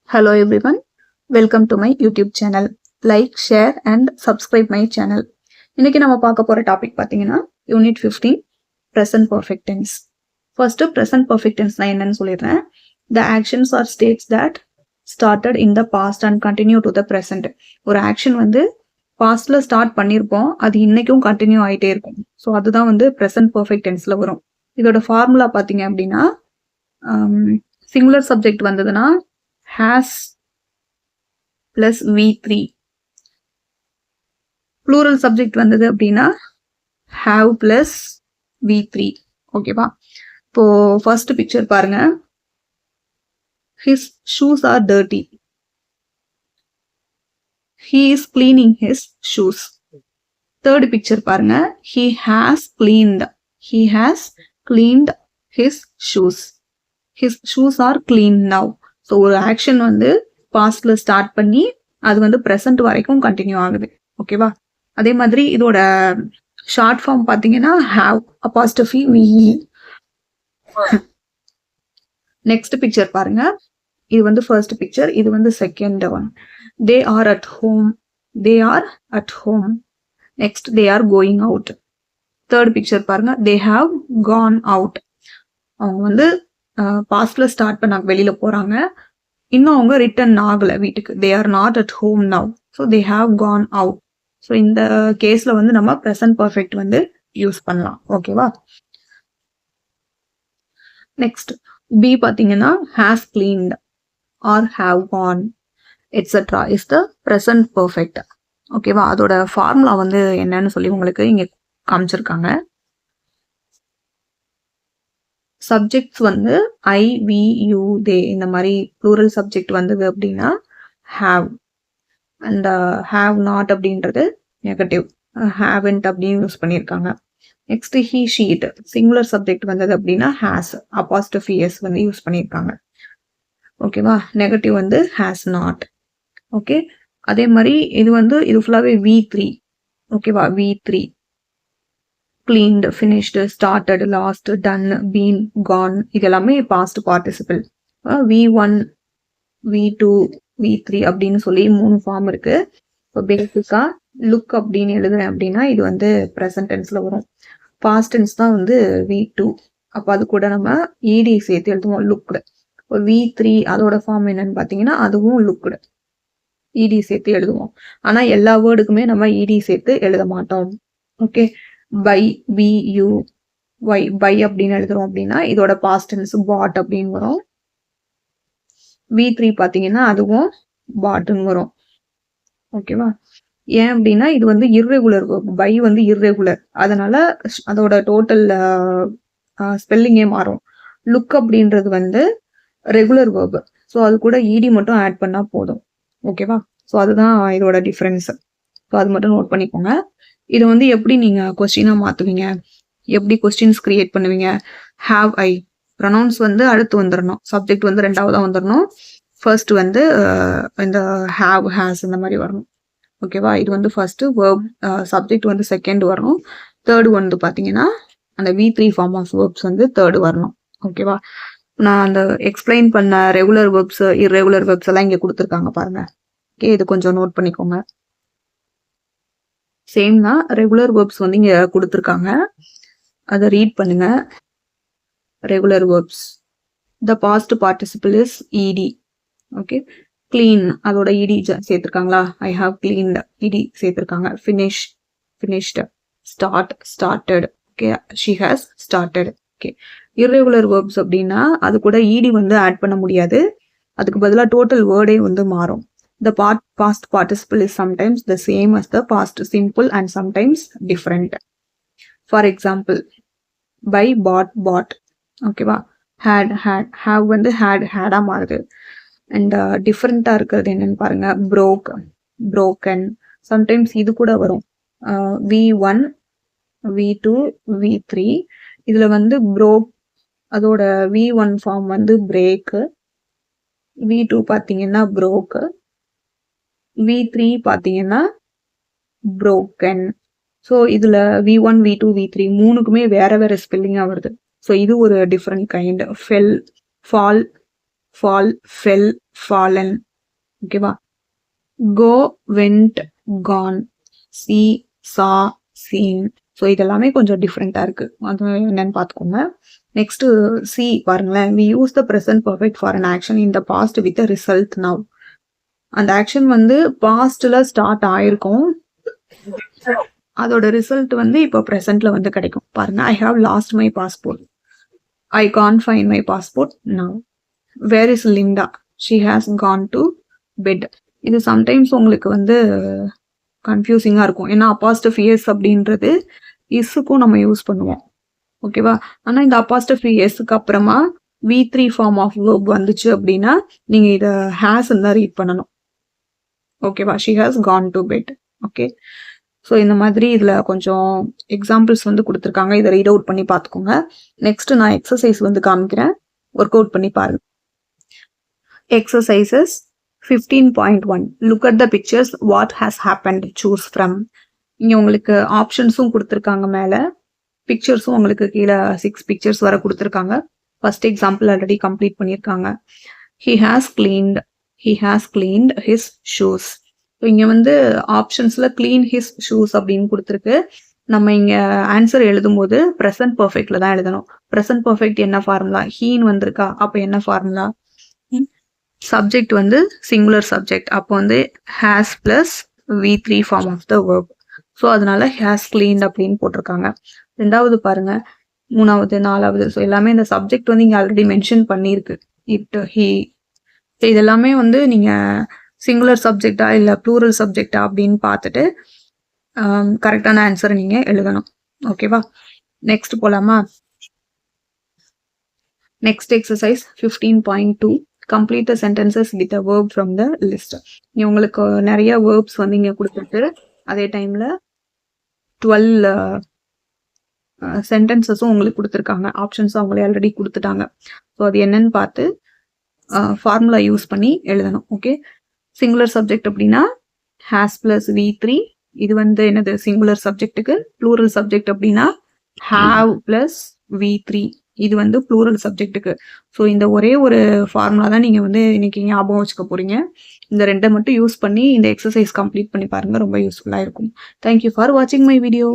Hello everyone, welcome to my YouTube channel. Like, share and subscribe my channel. இன்னைக்கு நம்ம பார்க்க போற topic பார்த்தீங்கன்னா unit 15 present perfect tense. First present perfect tense நான் என்னன்னு சொல்லிடுறேன். The actions or states that started in the past and continue to the present. ஒரு action வந்து பாஸ்ட்ல ஸ்டார்ட் பண்ணியிருப்போம், அது இன்னைக்கும் கண்டினியூ ஆகிட்டே இருக்கும். ஸோ அதுதான் வந்து present perfect tenseல வரும். இதோட ஃபார்முலா பார்த்தீங்க அப்படின்னா சிங்குலர் சப்ஜெக்ட் வந்ததுன்னா has plus V3. plural subject வந்தது அப்படின்னா have plus V3. ஓகேவா? இப்போ ஃபர்ஸ்ட் பிக்சர் பாருங்க. His shoes are dirty. He is cleaning his shoes. Third picture பாருங்க. He has cleaned. He has cleaned his shoes. His shoes are clean now. So ஒரு action வந்து பாஸ்ட்ல start பண்ணி அது வந்து present வரைக்கும் கண்டினியூ ஆகுது. ஓகேவா? அதே மாதிரி இதோட ஷார்ட் ஃபார்ம் பார்த்தீங்கன்னா have apostrophe V E. Next picture பாருங்க. இது வந்து ஃபர்ஸ்ட் பிக்சர், இது வந்து second one. They are at home. They are at home. Next they are going out. Third picture பாருங்க. They have gone out. அவங்க வந்து பாஸ்ட்ல ஸ்டார்ட் பண்ணாங்க, வெளியில போறாங்க, இன்னும் அவங்க ரிட்டர்ன் ஆகல வீட்டுக்கு. They are not at home now. So they have gone out. So இந்த கேஸ்ல வந்து நம்ம ப்ரெசன்ட் பர்ஃபெக்ட் வந்து யூஸ் பண்ணலாம். ஓகேவா? நெக்ஸ்ட் பி பார்த்தீங்கன்னா has cleaned or have gone etcetera is the present perfect. ஓகேவா? அதோட ஃபார்முலா வந்து என்னன்னு சொல்லி உங்களுக்கு இங்க காமிச்சிருக்காங்க. சப்ஜெக்ட்ஸ் வந்து ஐ, வி, யூ, தே இந்த மாதிரி ப்ளூரல் சப்ஜெக்ட் வந்தது அப்படின்னா ஹாவ், அண்ட் ஹாவ் நாட் அப்படின்றது நெகட்டிவ், ஹாவன்ட் அப்படின்னு யூஸ் பண்ணியிருக்காங்க. Next he, sheet singular subject வந்தது அப்படின்னா ஹேஸ் அப்பாஸ்ட்ரஃபி எஸ் வந்து யூஸ் பண்ணியிருக்காங்க. ஓகேவா? நெகட்டிவ் வந்து ஹேஸ் நாட். ஓகே, அதே மாதிரி இது வந்து இது ஃபுல்லாகவே V3. ஓகேவா? V3 cleaned, finished, started, lost, done, been, gone இது எல்லாமே past participle. V1, V2, V3 அப்படின்னு சொல்லி 3 ஃபார்ம் இருக்கு. இப்போ பேசிக்கா லுக் அப்படின்னு எழுதுறேன் அப்படின்னா இது வந்து ப்ரெசன்ட் டென்ஸ்ல வரும். பாஸ்ட் டென்ஸ் தான் வந்து V2. அப்போ அது கூட நம்ம ED சேர்த்து எழுதுவோம், லுக்டு. இப்போ V3 அதோட ஃபார்ம் என்னன்னு பார்த்தீங்கன்னா அதுவும் லுக்டு, ED சேர்த்து எழுதுவோம். ஆனால் எல்லா வேர்டுக்குமே நம்ம ED சேர்த்து எழுத மாட்டோம். Okay, buy, B, U, Y, buy அப்படின்னு எழுதுறோம் அப்படின்னா இதோட பாஸ்ட் டென்ஸ் பாட் அப்படின்னு வரும். V3 பார்த்தீங்கன்னா அதுவும் பாட்னு வரும். ஓகேவா? ஏன் அப்படின்னா இது வந்து இர்ரெகுலர் வேர்ப். பை வந்து இர்ரெகுலர், அதனால அதோட டோட்டல் ஸ்பெல்லிங்கே மாறும். லுக் அப்படின்றது வந்து ரெகுலர் வேர்ப். ஸோ அது கூட ED மட்டும் ஆட் பண்ணா போதும். ஓகேவா? ஸோ அதுதான் இதோட டிஃப்ரென்ஸ். ஸோ அது மட்டும் நோட் பண்ணிக்கோங்க. இதை வந்து எப்படி நீங்க கொஸ்டினா மாத்துவீங்க, எப்படி கொஸ்டின்ஸ் கிரியேட் பண்ணுவீங்க? ஹாவ் ஐ ப்ரொனவுன்ஸ் வந்து அடுத்து வந்துடணும், சப்ஜெக்ட் வந்து ரெண்டாவதா வந்துடணும். ஃபர்ஸ்ட் வந்து இந்த ஹாவ், ஹேஸ் இந்த மாதிரி வரணும். ஓகேவா? இது வந்து ஃபர்ஸ்ட் வேர்ப், சப்ஜெக்ட் வந்து செகண்ட் வரணும். தேர்ட் வந்து பார்த்தீங்கன்னா அந்த V3 ஃபார்ம் ஆஃப் வேர்ப்ஸ் வந்து தேர்ட் வரணும். ஓகேவா? நான் அந்த எக்ஸ்பிளைன் பண்ண ரெகுலர் வேர்ப்ஸ், இர்ரெகுலர் வேர்ப்ஸ் எல்லாம் இங்கே கொடுத்துருக்காங்க பாருங்க. ஓகே, இது கொஞ்சம் நோட் பண்ணிக்கோங்க. சேம் தான், ரெகுலர் வேர்ப்ஸ் வந்து இங்க கொடுத்துருக்காங்க, அதை ரீட் பண்ணுங்க. Regular verbs, the past participle is ED. Okay, clean அதோட ED சேர்த்திருக்காங்களா? ஐ ஹாவ் கிளீன்ட், ED சேர்த்திருக்காங்க. Finish, finished. Start, started. Okay, she has started. Okay, irregular verbs அப்படின்னா அது கூட ED வந்து ஆட் பண்ண முடியாது, அதுக்கு பதிலாக டோட்டல் வேர்டே வந்து மாறும். The past participle is sometimes the same as the past simple and sometimes different. For example, buy, bought, bought. ஓகேவா? had, had, have வந்து had மாறுது. அண்ட் டிஃப்ரெண்டா இருக்கிறது என்னன்னு பாருங்க. broke, broken. சம்டைம்ஸ் இது கூட வரும். V1, V2, V3 இதுல வந்து broke அதோட V1 ஃபார்ம் வந்து break, V2 பார்த்தீங்கன்னா broke, V3 பார்த்தீங்கன்னா broken. ஸோ இதில் V1, V2, V3 மூணுக்குமே வேற வேற ஸ்பெல்லிங்காக வருது. ஸோ இது ஒரு different kind. Fell, fall, fall, fell, fallen. ஓகேவா? go, went, gone, see, saw, seen. So இதெல்லாமே கொஞ்சம் டிஃப்ரெண்டா இருக்கு. அது என்னன்னு பார்த்துக்கோங்க. நெக்ஸ்ட் சி பாருங்களேன். we use the present perfect for an action in the past with the result now. அந்த ஆக்ஷன் வந்து பாஸ்ட்ல ஸ்டார்ட் ஆயிருக்கும். அதோட ரிசல்ட் வந்து இப்போ ப்ரெசென்ட்ல வந்து கிடைக்கும். பாருங்க, I have lost my passport. I can't find my passport now. Where is Linda? She has gone to bed. இது சம்டைம்ஸ் உங்களுக்கு வந்து கன்ஃபியூசிங்கா இருக்கும். ஏன்னா அப்பாஸ்டஃபி எஸ் அப்படின்றது இஸ்ஸுக்கும் நம்ம யூஸ் பண்ணுவோம். ஓகேவா? ஆனா இந்த அப்பாஸ்டஃபி எஸ்க்கு அப்புறமா V3 ஃபார்ம் ஆஃப் வேர்ப் வந்துச்சு அப்படின்னா நீங்க இதை ஹேஸ் தான் ரீட் பண்ணணும். ஓகேவா? She has gone to bed. Okay, so இந்த மாதிரி இதில் கொஞ்சம் எக்ஸாம்பிள்ஸ் வந்து கொடுத்துருக்காங்க. இதை ரீட் அவுட் பண்ணி பார்த்துக்கோங்க. நெக்ஸ்ட் நான் எக்ஸசைஸ் வந்து காமிக்கிறேன், ஒர்க் அவுட் பண்ணி பாருங்க. Exercises 15.1. Look at the pictures, what has happened, choose from. இங்கே உங்களுக்கு ஆப்ஷன்ஸும் கொடுத்துருக்காங்க, மேலே பிக்சர்ஸும் உங்களுக்கு கீழே 6 பிக்சர்ஸ் வர கொடுத்துருக்காங்க. ஃபர்ஸ்ட் எக்ஸாம்பிள் ஆல்ரெடி கம்ப்ளீட் பண்ணியிருக்காங்க. He has cleaned his shoes. இங்க வந்து ஆப்ஷன்ஸ்ல கிளீன் ஹிஸ் ஷூஸ் அப்படின்னு கொடுத்துருக்கு. நம்ம இங்க ஆன்சர் எழுதும் போது ப்ரெசன்ட் பர்ஃபெக்ட்ல தான் எழுதணும். ப்ரெசன்ட் பர்ஃபெக்ட் என்ன ஃபார்முலா? ஹீன்னு வந்திருக்கா, அப்ப என்ன ஃபார்முலா? சப்ஜெக்ட் வந்து சிங்குலர் சப்ஜெக்ட், அப்போ வந்து has plus V3 form of the verb. So அதனால ஹேஸ் கிளீன்ட் அப்படின்னு போட்டிருக்காங்க. ரெண்டாவது பாருங்க, மூணாவது, நாலாவது. ஸோ எல்லாமே இந்த சப்ஜெக்ட் வந்து இங்க ஆல்ரெடி மென்ஷன் பண்ணியிருக்கு. It, he. இதெல்லாமே வந்து நீங்க சிங்குலர் சப்ஜெக்டா இல்லை ப்ளூரல் சப்ஜெக்டா அப்படின்னு பார்த்துட்டு கரெக்டான ஆன்சரை நீங்க எழுதணும். ஓகேவா? நெக்ஸ்ட் போலாமா? Next exercise 15.2. Complete the sentences with a verb from the list. உங்களுக்கு நிறைய வேர்ப்ஸ் வந்து இங்க கொடுத்துட்டு அதே டைம்ல 12 சென்டென்சஸும் உங்களுக்கு கொடுத்துருக்காங்க. ஆப்ஷன்ஸும் அவங்களே ஆல்ரெடி கொடுத்துட்டாங்க. ஸோ அது என்னன்னு பார்த்து ஃபார்முலா யூஸ் பண்ணி எழுதணும். ஓகே, சிங்குலர் சப்ஜெக்ட் அப்படின்னா ஹேஸ் பிளஸ் V3. இது வந்து என்னது? சிங்குலர் சப்ஜெக்ட்டுக்கு. ப்ளூரல் சப்ஜெக்ட் அப்படின்னா ஹாவ் பிளஸ் V3. இது வந்து ப்ளூரல் சப்ஜெக்ட்டுக்கு. ஸோ இந்த ஒரே ஒரு ஃபார்முலா தான் நீங்கள் வந்து இன்னைக்கு ஞாபகம் வச்சுக்க போறீங்க. இந்த ரெண்டை மட்டும் யூஸ் பண்ணி இந்த எக்ஸசைஸ் கம்ப்ளீட் பண்ணி பாருங்க, ரொம்ப யூஸ்ஃபுல்லாக இருக்கும். தேங்க்யூ ஃபார் வாட்சிங் மை வீடியோ.